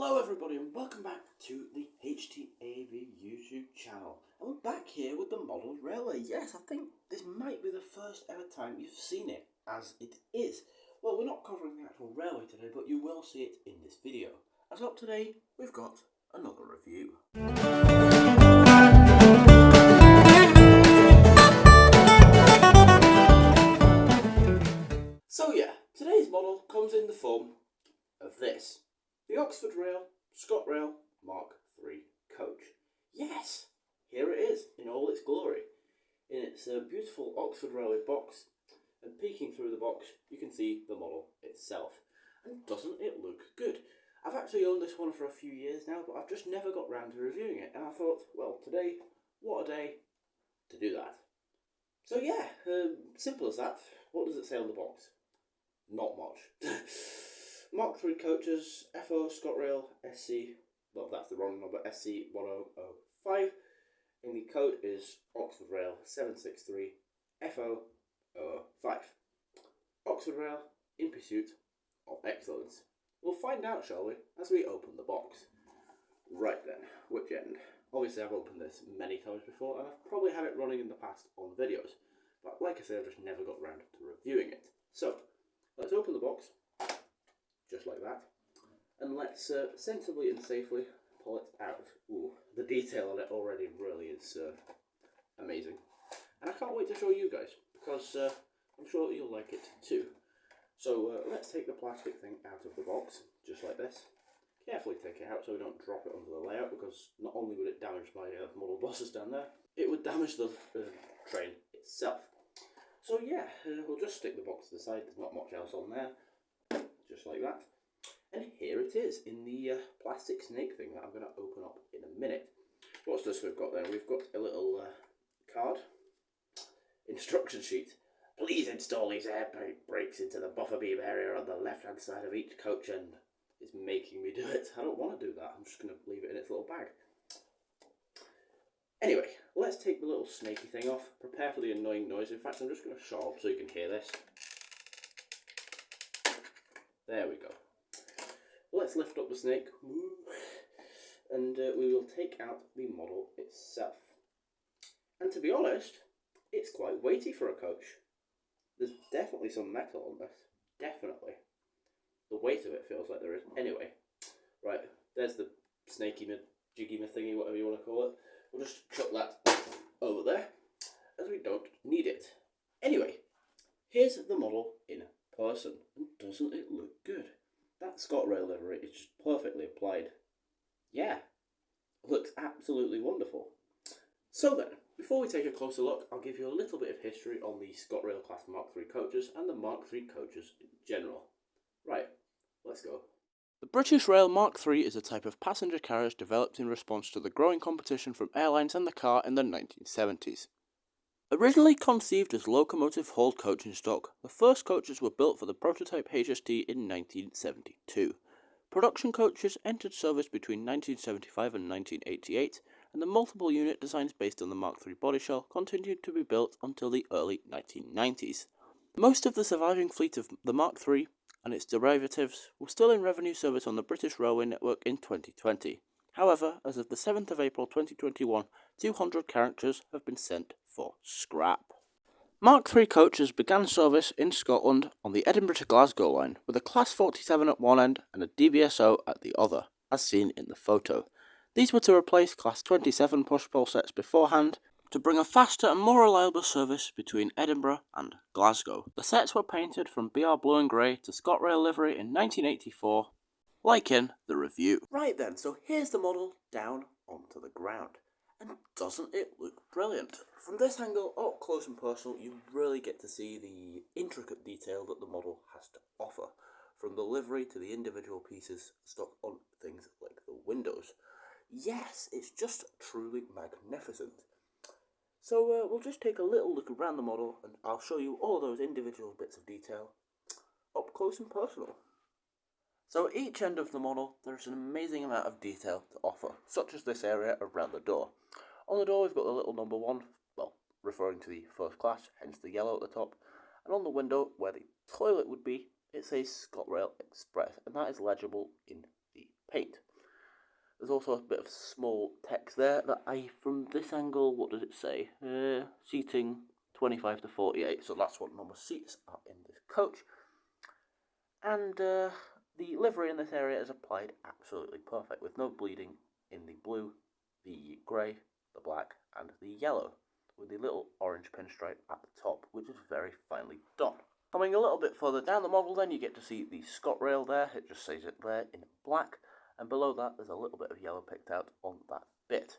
Hello everybody and welcome back to the HTAV YouTube channel. And we're back here with the model railway. Yes, I think this might be the first ever time you've seen it as it is. Well, we're not covering the actual railway today, but you will see it in this video. As up today, we've got another review. So yeah, today's model comes in the form of this. The ScotRail Mark III coach. Yes, here it is in all its glory. In its beautiful Oxford Railway box, and peeking through the box you can see the model itself. And doesn't it look good? I've actually owned this one for a few years now, but I've just never got round to reviewing it, and I thought, well, today, what a day to do that. So yeah, simple as that. What does it say on the box? Not much. Mark III coaches, FO ScotRail SC, well that's the wrong number, SC1005, and the code is Oxford Rail 763 FO05. Oxford Rail in pursuit of excellence. We'll find out, shall we, as we open the box. Right then, which end? Obviously I've opened this many times before, and I've probably had it running in the past on videos, but like I said, I've just never got round to reviewing it. So, let's open the box. Just like that, and let's sensibly and safely pull it out. Ooh, the detail on it already really is amazing, and I can't wait to show you guys, because I'm sure you'll like it too. So let's take the plastic thing out of the box, just like this. Carefully take it out so we don't drop it under the layout, because not only would it damage my model bosses down there, it would damage the train itself. So yeah, we'll just stick the box to the side. There's not much else on there. Just like that, and here it is in the plastic snake thing that I'm going to open up in a minute. What's this we've got there? We've got a little card, instruction sheet. Please install these air brakes into the buffer beam area on the left hand side of each coach, and it's making me do it. I don't want to do that. I'm just going to leave it in its little bag. Anyway, let's take the little snaky thing off. Prepare for the annoying noise. In fact, I'm just going to shut up so you can hear this. There we go. Let's lift up the snake, and we will take out the model itself. And to be honest, it's quite weighty for a coach. There's definitely some metal on this. Definitely. The weight of it feels like there is. Anyway, right, there's the snaky jiggy thingy, whatever you want to call it. We'll just chuck that over there, as we don't need it. Anyway, here's the model in person, and doesn't it look good? That ScotRail livery is just perfectly applied. Yeah, looks absolutely wonderful. So then, before we take a closer look, I'll give you a little bit of history on the ScotRail class Mark III coaches and the Mark III coaches in general. Right, let's go. The British Rail Mark III is a type of passenger carriage developed in response to the growing competition from airlines and the car in the 1970s. Originally conceived as locomotive-hauled coaching stock, the first coaches were built for the prototype HST in 1972. Production coaches entered service between 1975 and 1988, and the multiple unit designs based on the Mark III body shell continued to be built until the early 1990s. Most of the surviving fleet of the Mark III and its derivatives were still in revenue service on the British Railway network in 2020. However, as of the 7th of April 2021, 200 characters have been sent for scrap. Mark III coaches began service in Scotland on the Edinburgh to Glasgow line, with a Class 47 at one end and a DBSO at the other, as seen in the photo. These were to replace Class 27 push-pull sets beforehand, to bring a faster and more reliable service between Edinburgh and Glasgow. The sets were painted from BR blue and grey to ScotRail livery in 1984, like in the review. Right then, so here's the model down onto the ground. And doesn't it look brilliant? From this angle, up close and personal, you really get to see the intricate detail that the model has to offer. From the livery to the individual pieces stuck on things like the windows. Yes, it's just truly magnificent. So we'll just take a little look around the model, and I'll show you all those individual bits of detail up close and personal. So at each end of the model, there's an amazing amount of detail to offer, such as this area around the door. On the door we've got the little number 1, well, referring to the first class, hence the yellow at the top, and on the window, where the toilet would be, it says ScotRail Express, and that is legible in the paint. There's also a bit of small text there that from this angle, what does it say? Seating 25 to 48, so that's what number seats are in this coach. And the livery in this area is applied absolutely perfect, with no bleeding in the blue, the grey, the black, and the yellow, with the little orange pinstripe at the top, which is very finely done. Coming a little bit further down the model then, you get to see the ScotRail there. It just says it there in black, and below that there's a little bit of yellow picked out on that bit.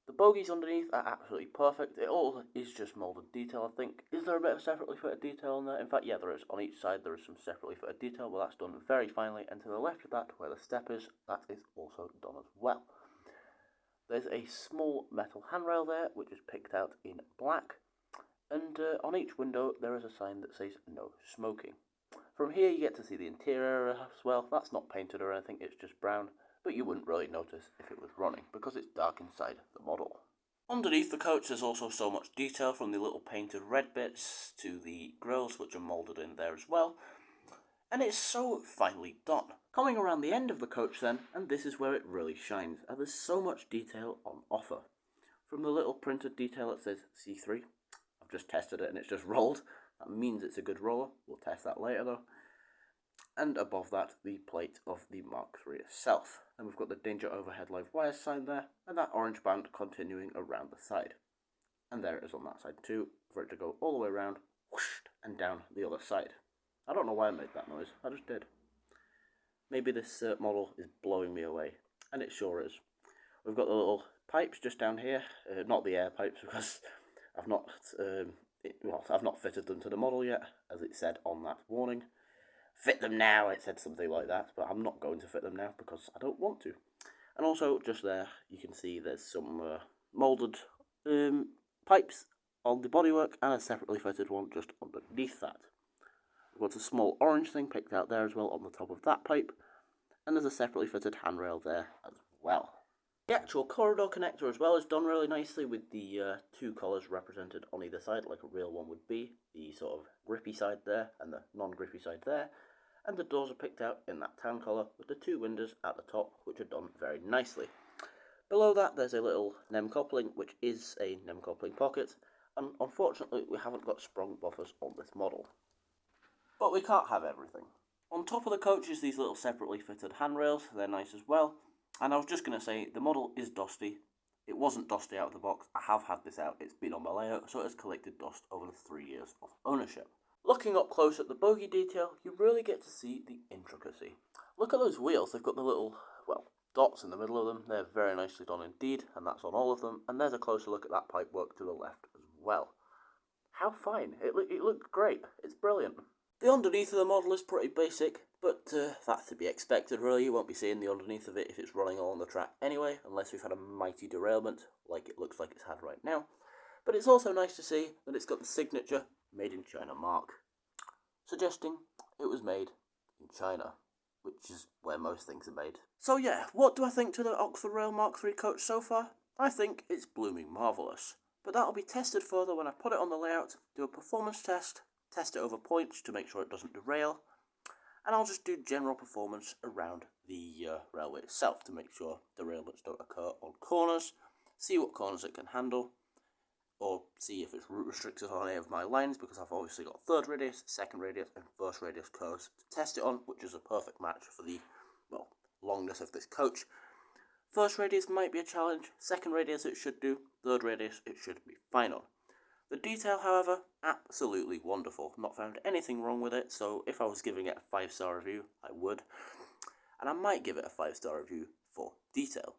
The bogies underneath are absolutely perfect. It all is just moulded detail, I think. Is there a bit of separately fitted detail on there? In fact, yeah, there is. On each side there is some separately fitted detail, but that's done very finely, and to the left of that, where the step is, that is also done as well. There's a small metal handrail there, which is picked out in black, and on each window there is a sign that says no smoking. From here you get to see the interior as well. That's not painted or anything, it's just brown, but you wouldn't really notice if it was running because it's dark inside the model. Underneath the coach there's also so much detail, from the little painted red bits to the grills, which are moulded in there as well, and it's so finely done. Coming around the end of the coach then, and this is where it really shines, and there's so much detail on offer. From the little printed detail that says C3, I've just tested it and it's just rolled. That means it's a good roller. We'll test that later though. And above that, the plate of the Mark III itself. And we've got the danger overhead live wires sign there, and that orange band continuing around the side. And there it is on that side too, for it to go all the way around, whoosh, and down the other side. I don't know why I made that noise, I just did. Maybe this model is blowing me away, and it sure is. We've got the little pipes just down here, not the air pipes, because I've not fitted them to the model yet, as it said on that warning. Fit them now, it said something like that, but I'm not going to fit them now because I don't want to. And also, just there, you can see there's some moulded pipes on the bodywork, and a separately fitted one just underneath that. We've got a small orange thing picked out there as well on the top of that pipe, and there's a separately fitted handrail there as well. The actual corridor connector as well is done really nicely, with the two colours represented on either side like a real one would be. The sort of grippy side there and the non-grippy side there. And the doors are picked out in that tan colour with the two windows at the top, which are done very nicely. Below that there's a little NEM coupling, which is a NEM coupling pocket, and unfortunately we haven't got sprung buffers on this model. But we can't have everything. On top of the coach is these little separately fitted handrails. They're nice as well. And I was just going to say, the model is dusty. It wasn't dusty out of the box. I have had this out. It's been on my layout, so it has collected dust over the 3 years of ownership. Looking up close at the bogie detail, you really get to see the intricacy. Look at those wheels. They've got the little, dots in the middle of them. They're very nicely done indeed, and that's on all of them. And there's a closer look at that pipework to the left as well. How fine. It looked great. It's brilliant. The underneath of the model is pretty basic, but that's to be expected really. You won't be seeing the underneath of it if it's running along the track anyway, unless we've had a mighty derailment, like it looks like it's had right now. But it's also nice to see that it's got the signature Made in China mark, suggesting it was made in China, which is where most things are made. So yeah, what do I think to the ScotRail Mark III coach so far? I think it's blooming marvellous. But that'll be tested further when I put it on the layout, do a performance test it over points to make sure it doesn't derail, and I'll just do general performance around the railway itself to make sure derailments don't occur on corners, see what corners it can handle, or see if it's route restricted on any of my lines, because I've obviously got third radius, second radius, and first radius curves to test it on, which is a perfect match for the, longness of this coach. First radius might be a challenge, second radius it should do, third radius it should be fine on. The detail, however, absolutely wonderful. Not found anything wrong with it, so if I was giving it a 5-star review, I would. And I might give it a 5-star review for detail.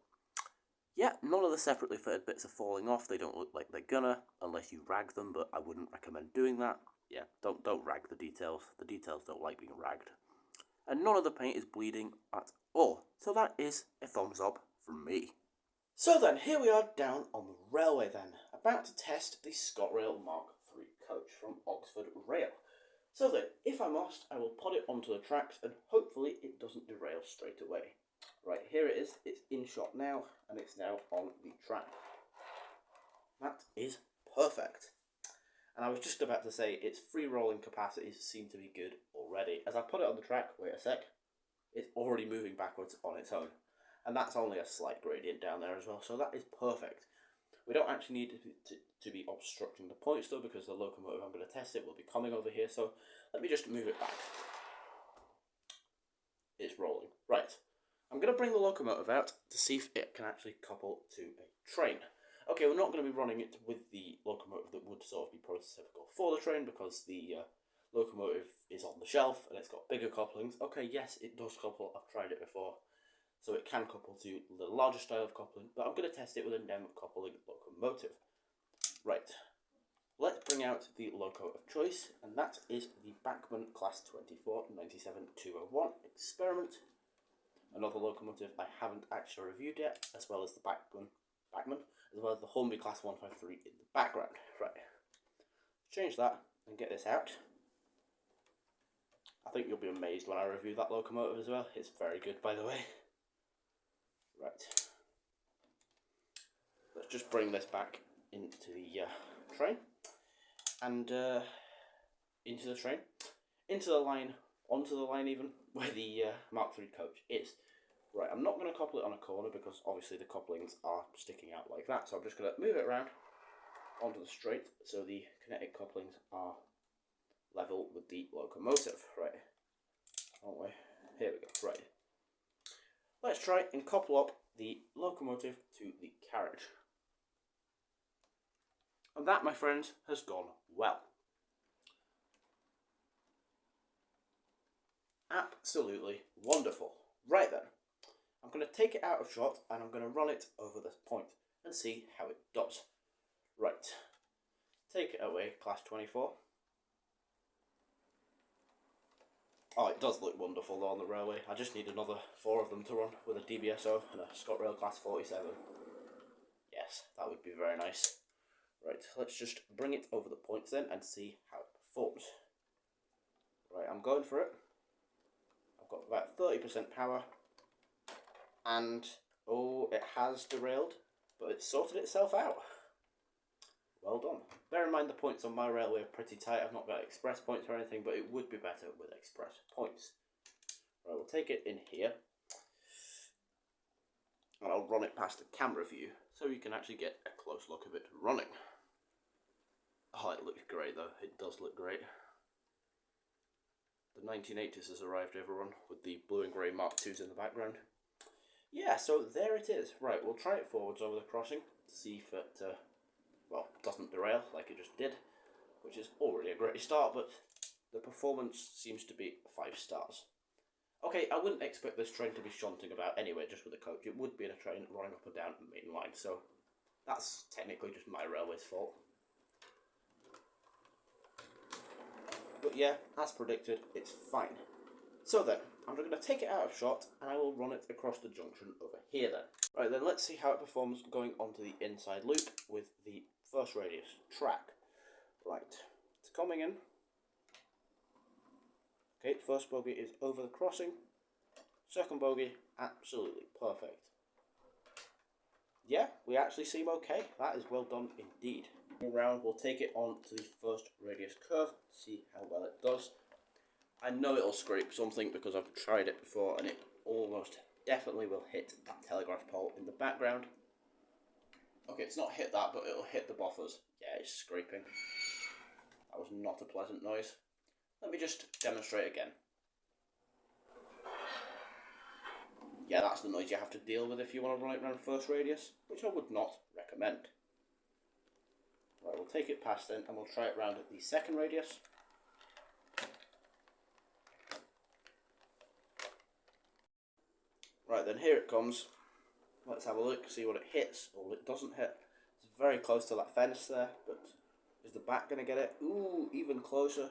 Yeah, none of the separately fitted bits are falling off. They don't look like they're gonna, unless you rag them, but I wouldn't recommend doing that. Yeah, don't rag the details. The details don't like being ragged. And none of the paint is bleeding at all. So that is a thumbs up from me. So then, here we are down on the railway then, about to test the ScotRail Mark III coach from Oxford Rail. So then, if I must, I will put it onto the tracks and hopefully it doesn't derail straight away. Right, here it is, it's in shot now, and it's now on the track. That is perfect. And I was just about to say, its free rolling capacities seem to be good already. As I put it on the track, wait a sec, it's already moving backwards on its own. and that's only a slight gradient down there as well, so that is perfect. We don't actually need to be obstructing the points though, because the locomotive I'm going to test it will be coming over here, so let me just move it back. It's rolling. Right. I'm going to bring the locomotive out to see if it can actually couple to a train. Okay, we're not going to be running it with the locomotive that would sort of be prototypical for the train, because the locomotive is on the shelf and it's got bigger couplings. Okay, yes, it does couple. I've tried it before. So it can couple to the larger style of coupling, but I'm going to test it with a NEM coupling locomotive. Right, let's bring out the loco of choice, and that is the Bachmann Class 24 97201 Experiment. Another locomotive I haven't actually reviewed yet, as well as the Bachmann, as well as the Hornby Class 153 in the background. Right, change that and get this out. I think you'll be amazed when I review that locomotive as well. It's very good, by the way. Right, let's just bring this back into the train, and into the train, into the line, onto the line even, where the Mark III coach is. Right, I'm not going to couple it on a corner because obviously the couplings are sticking out like that, so I'm just going to move it around onto the straight so the kinetic couplings are level with the locomotive. Right, oh wait, here we go. Right, let's try and couple up the locomotive to the carriage. And that, my friends, has gone well. Absolutely wonderful. Right then, I'm going to take it out of shot and I'm going to run it over this point and see how it does. Right, take it away, Class 24. Oh, it does look wonderful though on the railway. I just need another 4 of them to run with a DBSO and a ScotRail Class 47. Yes, that would be very nice. Right, let's just bring it over the points then and see how it performs. Right, I'm going for it. I've got about 30% power. And, oh, it has derailed, but it's sorted itself out. Well done. Bear in mind the points on my railway are pretty tight. I've not got express points or anything, but it would be better with express points. Right, we'll take it in here. And I'll run it past the camera view so you can actually get a close look of it running. Oh, it looks great though. It does look great. The 1980s has arrived, everyone, with the blue and grey Mark IIs in the background. Yeah, so there it is. Right, we'll try it forwards over the crossing to see if it, well, doesn't derail like it just did, which is already a great start, but the performance seems to be 5 stars. Okay, I wouldn't expect this train to be shunting about anyway, just with a coach. It would be in a train running up and down the main line, so that's technically just my railway's fault. But yeah, as predicted, it's fine. So then, I'm going to take it out of shot and I will run it across the junction over here then. Right then, let's see how it performs going onto the inside loop with the first radius track. Right, it's coming in. Okay, first bogey is over the crossing. Second bogey, absolutely perfect. Yeah, we actually seem okay. That is well done indeed. Around, we'll take it on to the first radius curve, see how well it does. I know it'll scrape something because I've tried it before and it almost definitely will hit that telegraph pole in the background. Okay, it's not hit that, but it'll hit the buffers. Yeah, it's scraping. That was not a pleasant noise. Let me just demonstrate again. Yeah, that's the noise you have to deal with if you want to run it around first radius, which I would not recommend. Right, we'll take it past then and we'll try it round at the second radius. Right then, here it comes. Let's have a look, see what it hits or what it doesn't hit. It's very close to that fence there, but is the back going to get it? Ooh, even closer.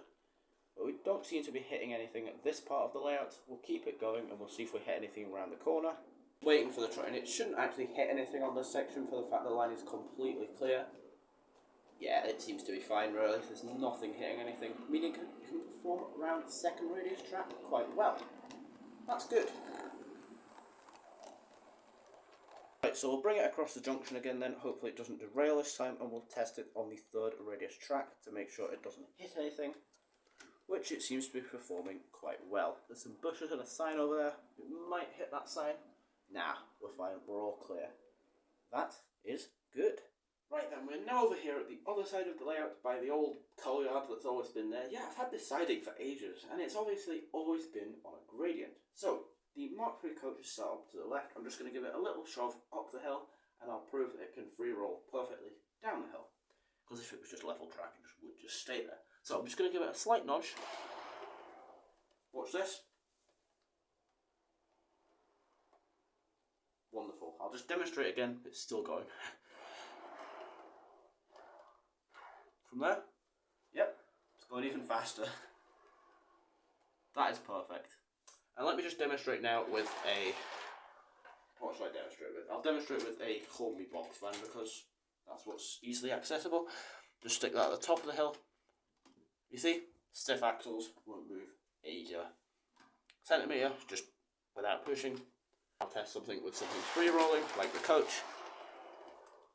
But we don't seem to be hitting anything at this part of the layout. We'll keep it going and we'll see if we hit anything around the corner. Waiting for the train. It shouldn't actually hit anything on this section for the fact the line is completely clear. Yeah, it seems to be fine really. There's nothing hitting anything. Meaning it can perform around the second radius track quite well. That's good. Right, so we'll bring it across the junction again then. Hopefully it doesn't derail this time, and we'll test it on the third radius track to make sure it doesn't hit anything, which it seems to be performing quite well. There's some bushes and a sign over there. It might hit that sign, Nah, we're fine, we're all clear. That is good. Right then, we're now over here at the other side of the layout by the old coal yard that's always been there. Yeah, I've had this siding for ages, and it's obviously always been on a gradient. So, the Mark III coach is set up to the left. I'm just going to give it a little shove up the hill, and I'll prove that it can free roll perfectly down the hill. Because if it was just level track, it would just stay there. So I'm just going to give it a slight nudge. Watch this. Wonderful. I'll just demonstrate again. It's still going. From there, yep, it's going even faster. That is perfect. And let me just demonstrate now with a... What should I demonstrate with? I'll demonstrate with a homey box fan because that's what's easily accessible. Just stick that at the top of the hill. You see? Stiff axles won't move a centimetre, just without pushing. I'll test something with something free rolling, like the coach,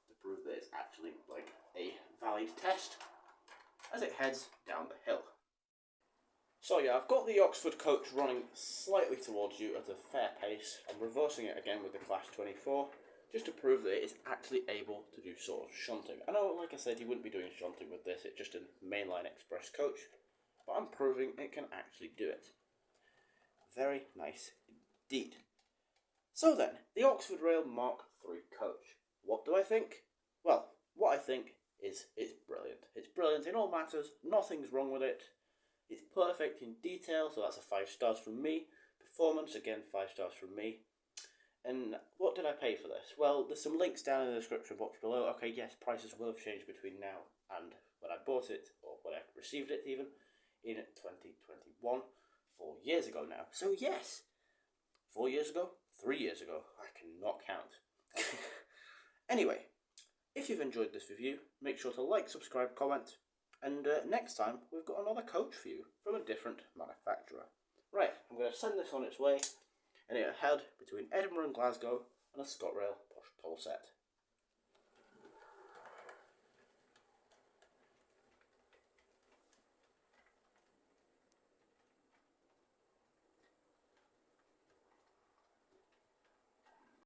to prove that it's actually like a valid test as it heads down the hill. So yeah, I've got the Oxford coach running slightly towards you at a fair pace. I'm reversing it again with the Class 24, just to prove that it is actually able to do sort of shunting. I know, like I said, you wouldn't be doing shunting with this, it's just a mainline express coach, but I'm proving it can actually do it. Very nice indeed. So then, the Oxford Rail Mark III coach. What do I think? Well, what I think is it's brilliant. It's brilliant in all matters, nothing's wrong with it. It's perfect in detail, so that's a 5 stars from me. Performance, again, 5 stars from me. And what did I pay for this? Well, there's some links down in the description box below. Okay, yes, prices will have changed between now and when I bought it, or when I received it even, in 2021, 4 years ago now. So yes, 4 years ago, 3 years ago, I cannot count. Anyway, if you've enjoyed this review, make sure to like, subscribe, comment, and next time we've got another coach for you from a different manufacturer. Right, I'm going to send this on its way, and it'll head between Edinburgh and Glasgow on a ScotRail push pull set.